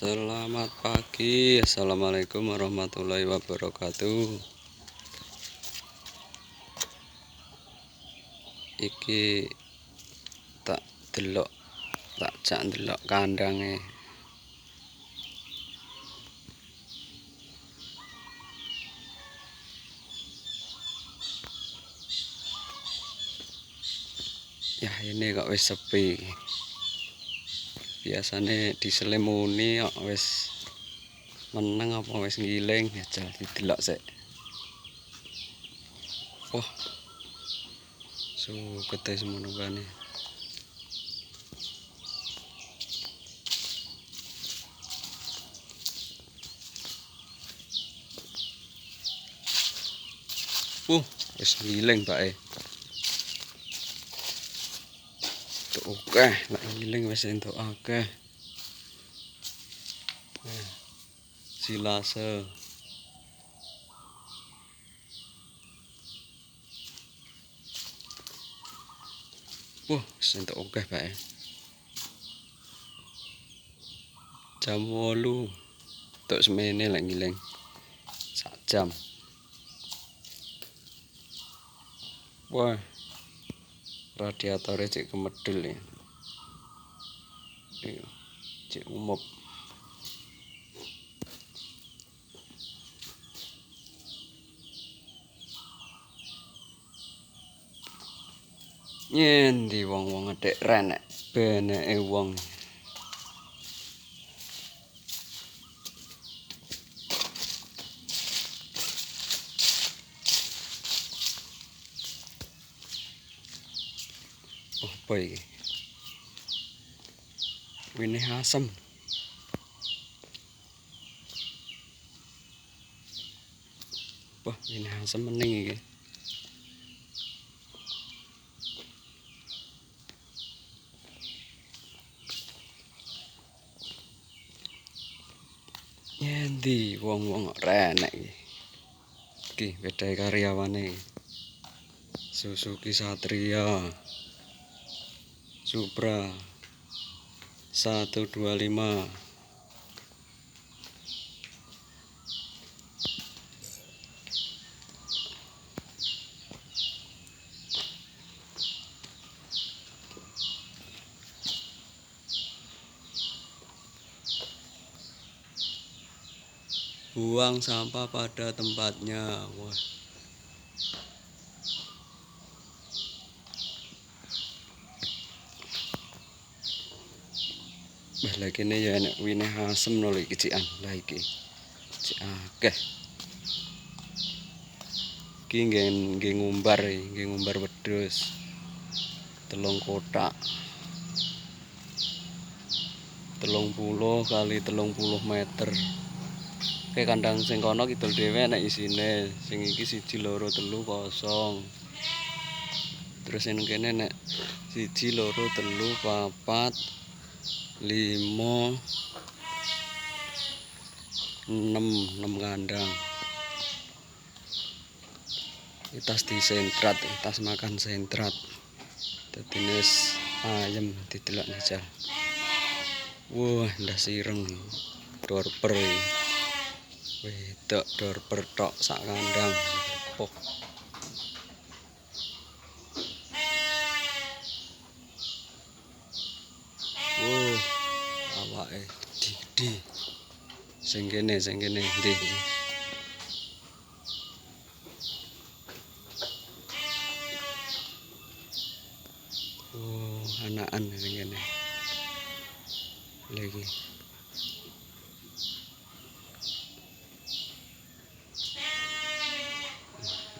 Selamat pagi, assalamualaikum warahmatullahi wabarakatuh. Iki tak jak delok kandange. Ya ini kok wis sepi. Biasane diselimuni kok wis meneng apa wis ngiling, jajal didelok sik. Wah. Gede semono bane. Wis ngiling bae. Oke, lek ngiling wis entuk akeh. Silase. Wis entuk akeh bae. Jam 8 entuk semene lek ngiling. Sak jam. Wah. Radiatore cek kemedul ya. Iya. Cek umup. Nyendi wong-wong ngedek renek beneke wong. Apa iki? Winih asem. Wah, winih asem mening iki. Nyendi wong-wong renek iki. Iki bedae karyawane. Suzuki Satria. Supra 125. Buang sampah pada tempatnya. Wah. Bah lha kene ya enek winih asem lho iki cikan. Lah iki. Cik akeh. Iki nggih ngumbar wedhus. 3 kotak. 30 kali 30 meter. Oke, kandang sing kono kidul dhewe enek isine. Sing iki 1 2 3 kosong. Terus yang kene enek 1 2 3 4 5 6 kandang. Ini tas disentrat, tas makan sentrat. Dadi wis ayem didelok njal. Wah, ndas ireng. Dorper iki. Wedok dorper tok sak kandang. Poh. Awake gede. Sing kene ndi? Anakan sing kene. Lha iki.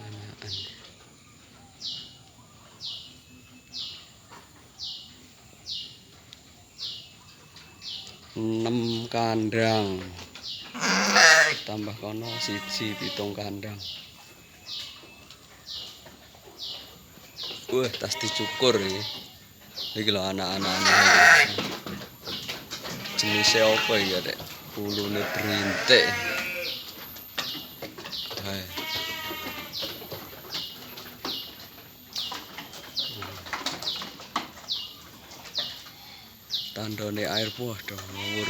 Anakan. 6 kandang. Tambah kono 1 7 kandang. Tas dicukur iki. Iki lho anak-anakane. Jenisnya apa iki ya, Dek? Pulune berintik. Hai. Tandone air buah dhuwur.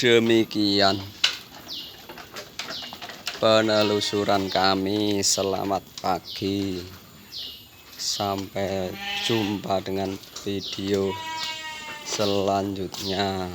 Demikian penelusuran kami. Selamat pagi, sampai jumpa dengan video selanjutnya.